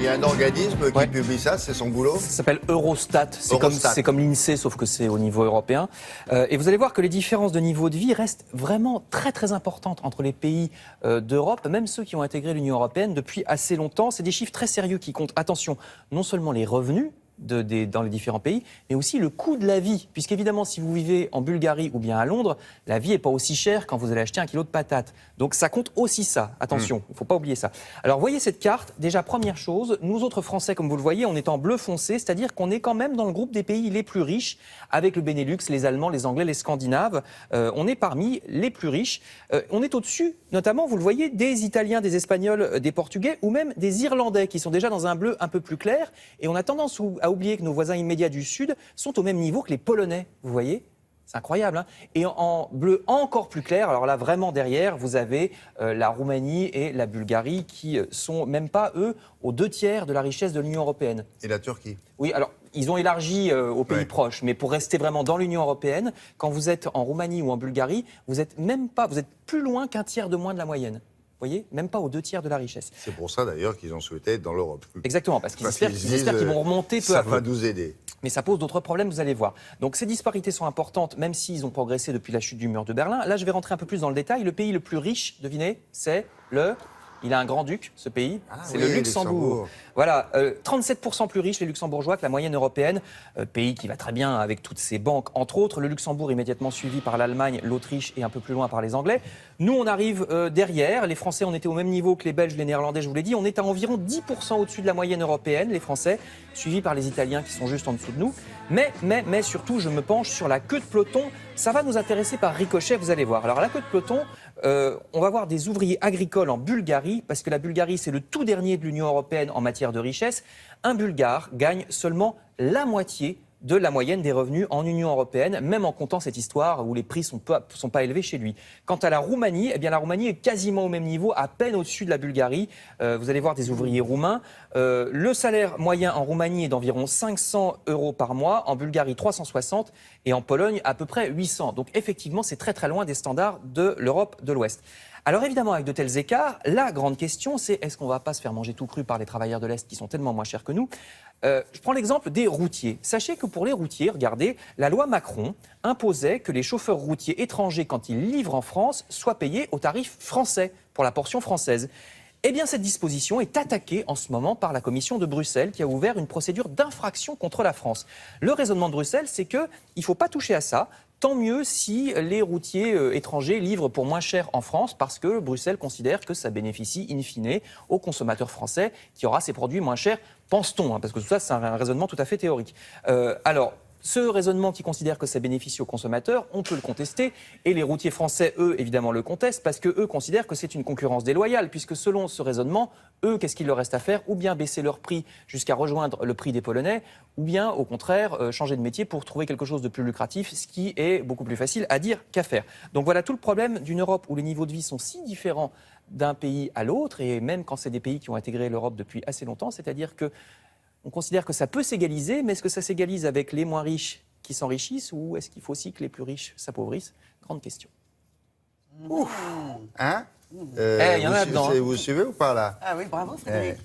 y a un organisme qui publie ça, c'est son boulot. Ça s'appelle Eurostat. Eurostat. C'est comme l'INSEE, sauf que c'est au niveau européen. Et vous allez voir que les différences de niveau de vie restent vraiment très très importantes entre les pays d'Europe, même ceux qui ont intégré l'Union européenne depuis assez longtemps. C'est des chiffres très sérieux qui comptent, attention, non seulement les revenus dans les différents pays, mais aussi le coût de la vie. Puisqu'évidemment, si vous vivez en Bulgarie ou bien à Londres, la vie n'est pas aussi chère quand vous allez acheter 1 kilo de patates. Donc ça compte aussi ça. Attention, il ne faut pas oublier ça. Alors voyez cette carte. Déjà, première chose, nous autres Français, comme vous le voyez, on est en bleu foncé, c'est-à-dire qu'on est quand même dans le groupe des pays les plus riches, avec le Benelux, les Allemands, les Anglais, les Scandinaves. On est parmi les plus riches. On est au-dessus, notamment, vous le voyez, des Italiens, des Espagnols, des Portugais ou même des Irlandais qui sont déjà dans un bleu un peu plus clair. Et on a tendance à oublier que nos voisins immédiats du Sud sont au même niveau que les Polonais, vous voyez ? C'est incroyable, hein ? Et en bleu encore plus clair, alors là, vraiment derrière, vous avez la Roumanie et la Bulgarie qui sont même pas, eux, aux 2/3 de la richesse de l'Union européenne. Et la Turquie. Oui, alors, ils ont élargi aux pays proches, mais pour rester vraiment dans l'Union européenne, quand vous êtes en Roumanie ou en Bulgarie, vous êtes plus loin qu'un tiers de moins de la moyenne. Vous voyez, même pas aux 2/3 de la richesse. C'est pour ça d'ailleurs qu'ils ont souhaité être dans l'Europe. Exactement, parce qu'ils espèrent qu'ils vont remonter peu à peu. Ça va nous aider. Mais ça pose d'autres problèmes, vous allez voir. Donc ces disparités sont importantes, même s'ils ont progressé depuis la chute du mur de Berlin. Là, je vais rentrer un peu plus dans le détail. Le pays le plus riche, devinez, c'est le... Il a un grand-duc, ce pays, c'est le Luxembourg. Voilà, 37% plus riche les Luxembourgeois que la moyenne européenne, pays qui va très bien avec toutes ses banques, entre autres. Le Luxembourg immédiatement suivi par l'Allemagne, l'Autriche et un peu plus loin par les Anglais. Nous, on arrive derrière. Les Français, on était au même niveau que les Belges, les Néerlandais, je vous l'ai dit. On est à environ 10% au-dessus de la moyenne européenne, les Français, suivis par les Italiens qui sont juste en dessous de nous. Mais surtout, je me penche sur la queue de peloton. Ça va nous intéresser par ricochet, vous allez voir. Alors, la queue de peloton, on va voir des ouvriers agricoles en Bulgarie, parce que la Bulgarie, c'est le tout dernier de l'Union européenne en matière de richesse. Un Bulgare gagne seulement la moitié de la moyenne des revenus en Union européenne, même en comptant cette histoire où les prix sont pas élevés chez lui. Quant à la Roumanie, eh bien la Roumanie est quasiment au même niveau, à peine au-dessus de la Bulgarie. Vous allez voir des ouvriers roumains. Le salaire moyen en Roumanie est d'environ 500 € par mois, en Bulgarie 360 et en Pologne à peu près 800. Donc effectivement, c'est très très loin des standards de l'Europe de l'Ouest. Alors évidemment, avec de tels écarts, la grande question, c'est est-ce qu'on ne va pas se faire manger tout cru par les travailleurs de l'Est qui sont tellement moins chers que nous ? Je prends l'exemple des routiers. Sachez que pour les routiers, regardez, la loi Macron imposait que les chauffeurs routiers étrangers, quand ils livrent en France, soient payés au tarif français, pour la portion française. Eh bien, cette disposition est attaquée en ce moment par la Commission de Bruxelles qui a ouvert une procédure d'infraction contre la France. Le raisonnement de Bruxelles, c'est qu'il ne faut pas toucher à ça. Tant mieux si les routiers étrangers livrent pour moins cher en France parce que Bruxelles considère que ça bénéficie in fine aux consommateurs français qui aura ces produits moins chers, pense-t-on, hein, parce que tout ça c'est un raisonnement tout à fait théorique. Alors, ce raisonnement qui considère que ça bénéficie aux consommateurs, on peut le contester. Et les routiers français, eux, évidemment, le contestent parce qu'eux considèrent que c'est une concurrence déloyale. Puisque selon ce raisonnement, eux, qu'est-ce qu'il leur reste à faire ? Ou bien baisser leur prix jusqu'à rejoindre le prix des Polonais, ou bien, au contraire, changer de métier pour trouver quelque chose de plus lucratif, ce qui est beaucoup plus facile à dire qu'à faire. Donc voilà tout le problème d'une Europe où les niveaux de vie sont si différents d'un pays à l'autre, et même quand c'est des pays qui ont intégré l'Europe depuis assez longtemps, c'est-à-dire que on considère que ça peut s'égaliser, mais est-ce que ça s'égalise avec les moins riches qui s'enrichissent ou est-ce qu'il faut aussi que les plus riches s'appauvrissent ? Grande question. Ouf. Hein y en a dedans, hein. Vous suivez ou pas là ? Ah oui, bravo Frédéric.